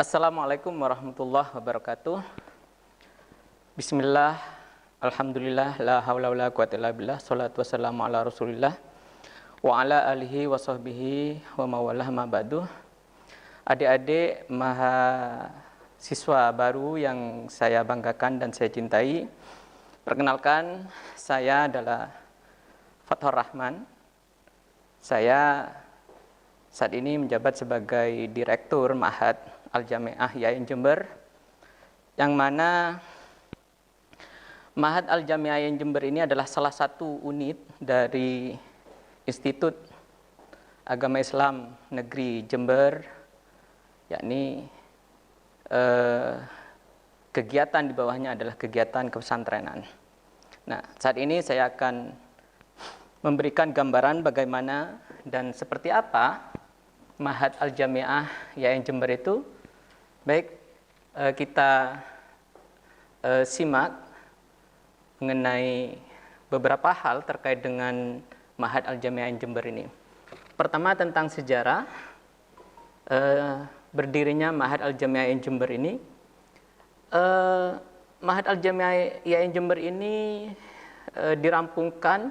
Assalamualaikum warahmatullahi wabarakatuh. Bismillah, alhamdulillah, la haula wala quwwata illa billah, salatu wassalamu ala rasulillah wa ala alihi wa sahbihi wa mawalah ma ba'du. Adik-adik mahasiswa baru yang saya banggakan dan saya cintai, perkenalkan, saya adalah Fathur Rahman. Saya saat ini menjabat sebagai Direktur Ma'had Al-Jami'ah YAIN Jember, yang mana Ma'had Al-Jami'ah YAIN Jember ini adalah salah satu unit dari Institut Agama Islam Negeri Jember, yakni kegiatan di bawahnya adalah kegiatan kepesantrenan. Nah, saat ini saya akan memberikan gambaran bagaimana dan seperti apa Ma'had Al-Jami'ah YAIN Jember itu. Baik, kita simak mengenai beberapa hal terkait dengan Ma'had Al-Jami'ah YAIN Jember ini. Pertama, tentang sejarah berdirinya Ma'had Al-Jami'ah YAIN Jember ini. Ma'had Al-Jami'ah YAIN Jember ini dirampungkan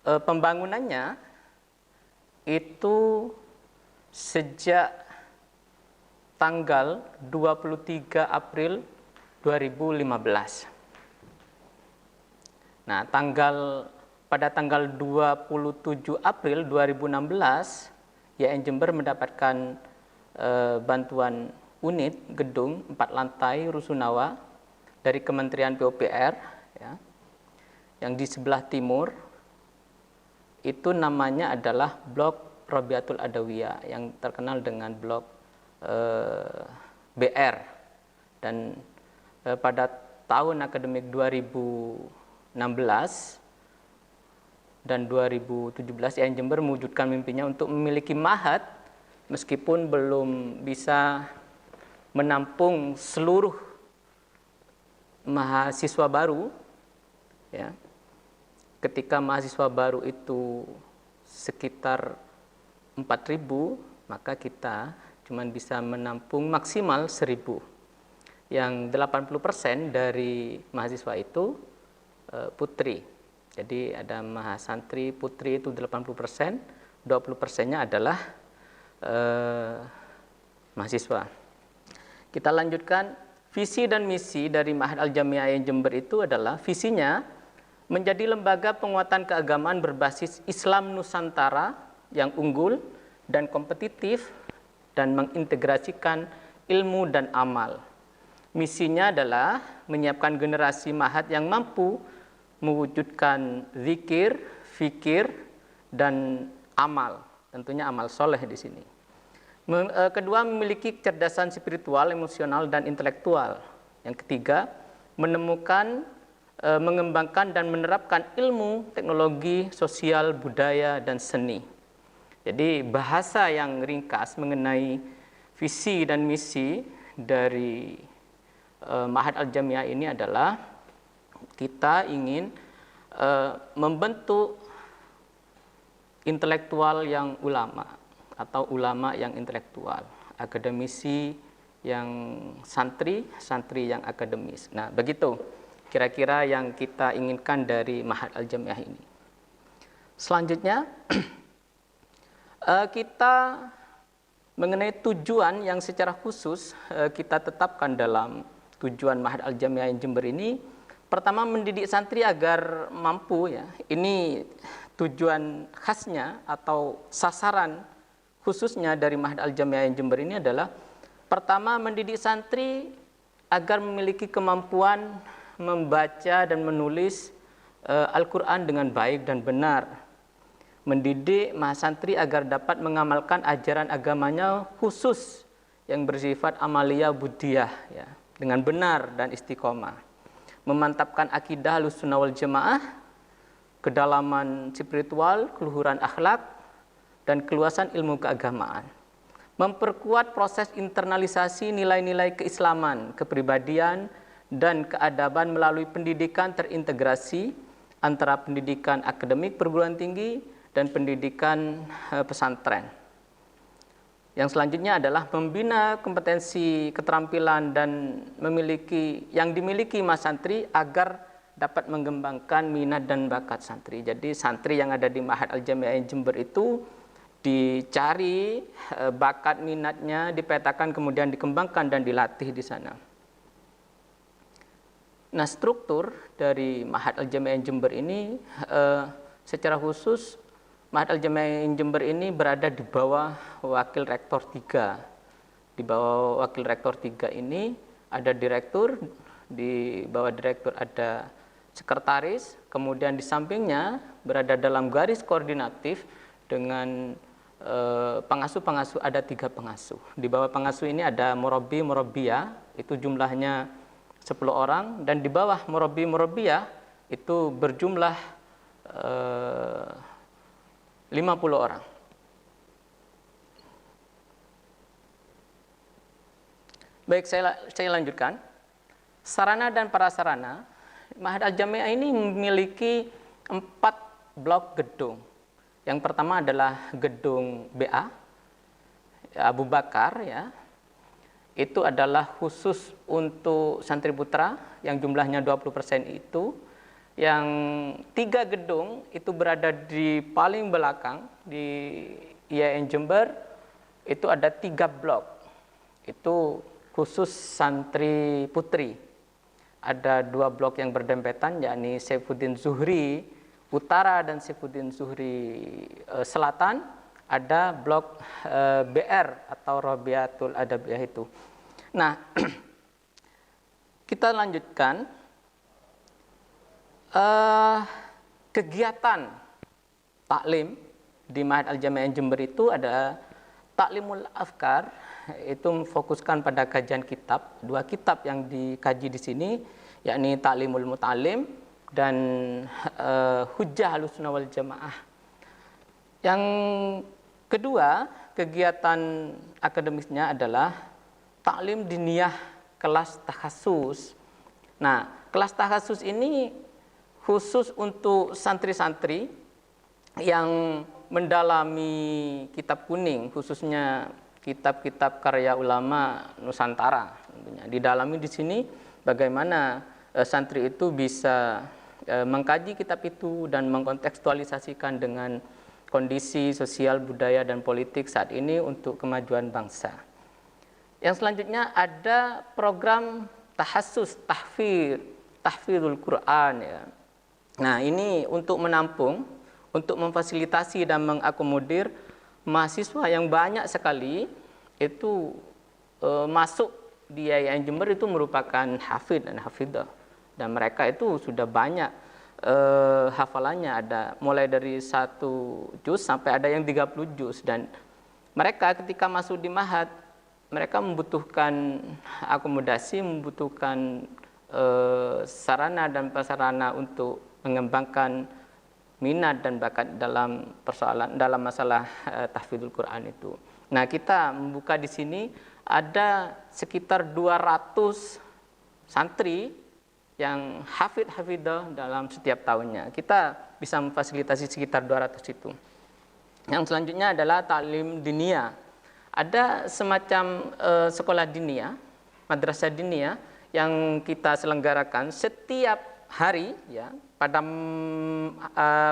pembangunannya itu sejak tanggal 23 April 2015. Nah, pada tanggal 27 April 2016, YAIN Jember mendapatkan bantuan unit gedung 4 lantai rusunawa dari Kementerian PUPR, ya, yang di sebelah timur. Itu namanya adalah Blok Robiatul Adawiyah, yang terkenal dengan Blok BR. Dan pada tahun akademik 2016 dan 2017, YAIN Jember mewujudkan mimpinya untuk memiliki ma'had meskipun belum bisa menampung seluruh mahasiswa baru, ya. Ketika mahasiswa baru itu sekitar 4.000, maka kita cuma bisa menampung maksimal 1.000. Yang 80% dari mahasiswa itu putri. Jadi ada mahasantri putri itu 80%, 20%-nya adalah mahasiswa. Kita lanjutkan, visi dan misi dari Ma'had Al-Jami'ah YAIN Jember itu adalah visinya menjadi lembaga penguatan keagamaan berbasis Islam Nusantara yang unggul dan kompetitif dan mengintegrasikan ilmu dan amal. Misinya adalah menyiapkan generasi ma'had yang mampu mewujudkan zikir, fikir, dan amal. Tentunya amal soleh di sini. Kedua, memiliki kecerdasan spiritual, emosional, dan intelektual. Yang ketiga, menemukan, mengembangkan, dan menerapkan ilmu, teknologi, sosial, budaya, dan seni. Jadi bahasa yang ringkas mengenai visi dan misi dari Ma'had Al-Jami'ah ini adalah kita ingin membentuk intelektual yang ulama atau ulama yang intelektual, akademisi yang santri, santri yang akademis. Nah, begitu kira-kira yang kita inginkan dari Ma'had Al-Jami'ah ini. Selanjutnya kita mengenai tujuan yang secara khusus kita tetapkan dalam tujuan Ma'had Al-Jami'ah YAIN Jember ini. Pertama, mendidik santri agar mampu, ya. Ini tujuan khasnya atau sasaran khususnya dari Ma'had Al-Jami'ah YAIN Jember ini adalah pertama, mendidik santri agar memiliki kemampuan membaca dan menulis Al-Quran dengan baik dan benar. Mendidik mahasantri agar dapat mengamalkan ajaran agamanya khusus yang bersifat amaliyah budiyah, ya, dengan benar dan istiqomah. Memantapkan akidah Ahlussunnah wal Jamaah, kedalaman spiritual, keluhuran akhlak, dan keluasan ilmu keagamaan. Memperkuat proses internalisasi nilai-nilai keislaman, kepribadian, dan keadaban melalui pendidikan terintegrasi antara pendidikan akademik perguruan tinggi dan pendidikan pesantren. Yang selanjutnya adalah membina kompetensi, keterampilan dan yang dimiliki Mas santri agar dapat mengembangkan minat dan bakat santri. Jadi santri yang ada di Ma'had Al-Jamiah Jember itu dicari bakat minatnya, dipetakan, kemudian dikembangkan dan dilatih di sana. Nah, struktur dari Ma'had Al-Jamiah Jember ini secara khusus Ma'had Al-Jamiah Jember ini berada di bawah Wakil Rektor 3. Di bawah Wakil Rektor 3 ini ada direktur, di bawah direktur ada sekretaris, kemudian di sampingnya berada dalam garis koordinatif dengan pengasuh-pengasuh, ada 3 pengasuh. Di bawah pengasuh ini ada murabbi, murabbiyah, itu jumlahnya 10 orang, dan di bawah murabbi, murabbiyah itu berjumlah 50 orang. Baik, saya lanjutkan. Sarana dan prasarana, Ma'had Al-Jamiah ini memiliki 4 blok gedung. Yang pertama adalah gedung BA, Abu Bakar, ya. Itu adalah khusus untuk santri putra yang jumlahnya 20% itu. Yang 3 gedung itu berada di paling belakang di IAIN Jember, itu ada 3 blok. Itu khusus santri putri. Ada 2 blok yang berdempetan, yakni Saifuddin Zuhri Utara dan Saifuddin Zuhri Selatan. Ada blok BR atau Rabiatul Adabiyah itu. Nah, kita lanjutkan. Kegiatan taklim di Ma'had Al-Jamiah Jember itu ada Taklimul Afkar, itu memfokuskan pada kajian kitab. 2 kitab yang dikaji di sini, yakni Taklimul Muta'alim dan Hujjah Ahlussunnah wal Jamaah. Yang kedua, kegiatan akademisnya adalah taklim diniyah kelas takhasus. Nah, kelas takhasus ini khusus untuk santri-santri yang mendalami kitab kuning, khususnya kitab-kitab karya ulama Nusantara. Tentunya didalami di sini bagaimana santri itu bisa mengkaji kitab itu dan mengkontekstualisasikan dengan kondisi sosial, budaya, dan politik saat ini untuk kemajuan bangsa. Yang selanjutnya ada program tahassus, tahfidzul Quran, ya. Nah, ini untuk menampung, untuk memfasilitasi dan mengakomodir mahasiswa yang banyak sekali itu masuk di IAIN Jember itu merupakan hafidh dan hafidhah. Dan mereka itu sudah banyak hafalannya, ada mulai dari 1 juz sampai ada yang 30 juz. Dan mereka ketika masuk di Ma'had, mereka membutuhkan akomodasi, membutuhkan sarana dan prasarana untuk mengembangkan minat dan bakat dalam masalah tahfidzul Quran itu. Nah, kita membuka di sini ada sekitar 200 santri yang hafidhah dalam setiap tahunnya. Kita bisa memfasilitasi sekitar 200 itu. Yang selanjutnya adalah taklim diniyah. Ada semacam sekolah diniyah, madrasah diniyah yang kita selenggarakan setiap hari, ya, pada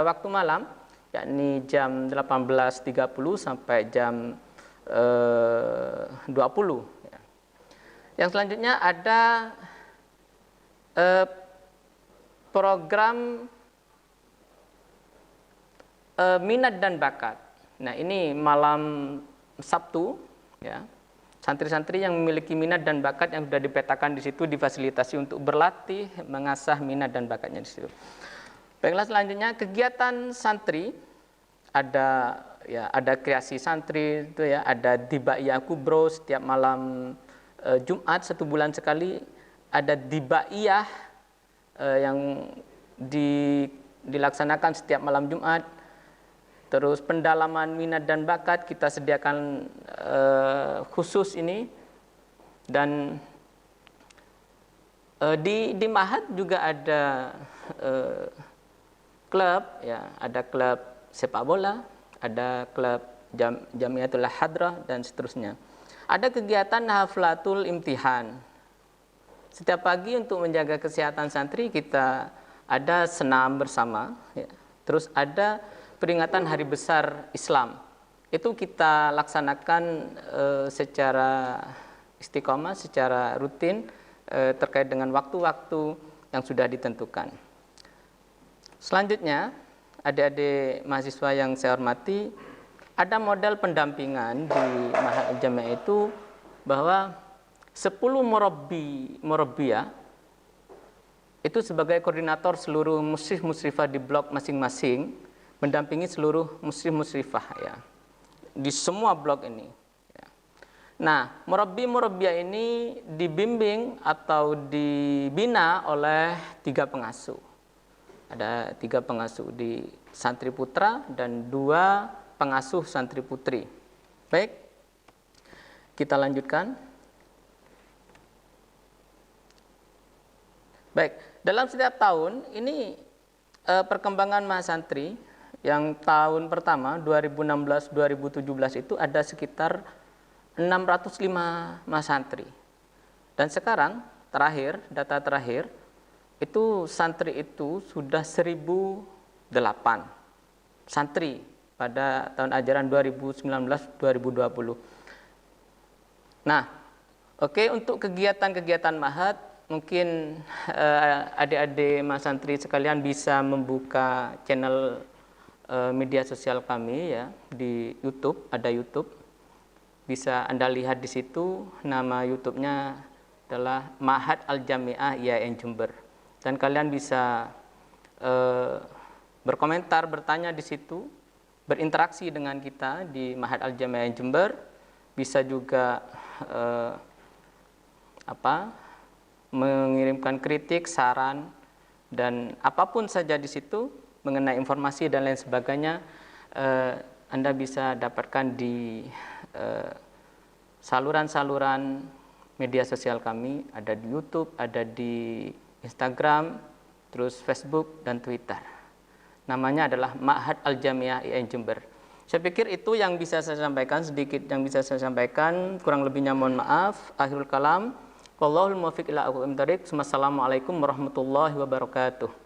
waktu malam, yakni jam 18.30 sampai jam 20. Ya. Yang selanjutnya ada program minat dan bakat. Nah, ini malam Sabtu, ya. Santri-santri yang memiliki minat dan bakat yang sudah dipetakan di situ difasilitasi untuk berlatih, mengasah minat dan bakatnya di situ. Baiklah, selanjutnya kegiatan santri ada kreasi santri itu, ya, ada Dibaiyah Kubro setiap malam Jumat 1 bulan sekali, ada Dibaiyah yang dilaksanakan setiap malam Jumat. Terus pendalaman minat dan bakat kita sediakan khusus ini. Dan di Ma'had juga ada klub, ya, ada klub sepak bola, ada klub Jamiatul Hadrah, dan seterusnya. Ada kegiatan haflatul imtihan. Setiap pagi untuk menjaga kesehatan santri kita ada senam bersama, ya. Terus ada peringatan hari besar Islam. Itu kita laksanakan secara istiqomah, secara rutin, terkait dengan waktu-waktu yang sudah ditentukan. Selanjutnya, adik-adik mahasiswa yang saya hormati, ada model pendampingan di Ma'had Al-Jamiah itu bahwa 10 murabbiyah itu sebagai koordinator seluruh musyrif-musyrifah di blok masing-masing, mendampingi seluruh musyrif-musyrifah, ya, di semua blok ini. Nah, murabbi-murabbiyah ini dibimbing atau dibina oleh 3 pengasuh. Ada 3 pengasuh di santri putra dan 2 pengasuh santri putri. Baik, kita lanjutkan. Baik, dalam setiap tahun ini perkembangan mahasantri yang tahun pertama 2016-2017 itu ada sekitar 605 mahasantri. Dan sekarang data terakhir itu santri itu sudah 1008 santri pada tahun ajaran 2019-2020. Nah, oke, untuk kegiatan-kegiatan Ma'had mungkin adik-adik mahasantri sekalian bisa membuka channel media sosial kami, ya, di YouTube, ada YouTube. Bisa Anda lihat di situ, nama YouTube-nya adalah Ma'had Al-Jamiah IAIN Jember. Dan kalian bisa berkomentar, bertanya di situ, berinteraksi dengan kita di Ma'had Al-Jamiah IAIN Jember. Bisa juga mengirimkan kritik, saran, dan apapun saja di situ mengenai informasi dan lain sebagainya, Anda bisa dapatkan di saluran-saluran media sosial kami, ada di YouTube, ada di Instagram, terus Facebook dan Twitter. Namanya adalah Ma'had Al-Jamiah IAIN Jember. Saya pikir itu yang bisa saya sampaikan, sedikit yang bisa saya sampaikan, kurang lebihnya mohon maaf. Akhirul kalam, wallahul muwaffiq ila aqwamit thoriq. Wassalamualaikum warahmatullahi wabarakatuh.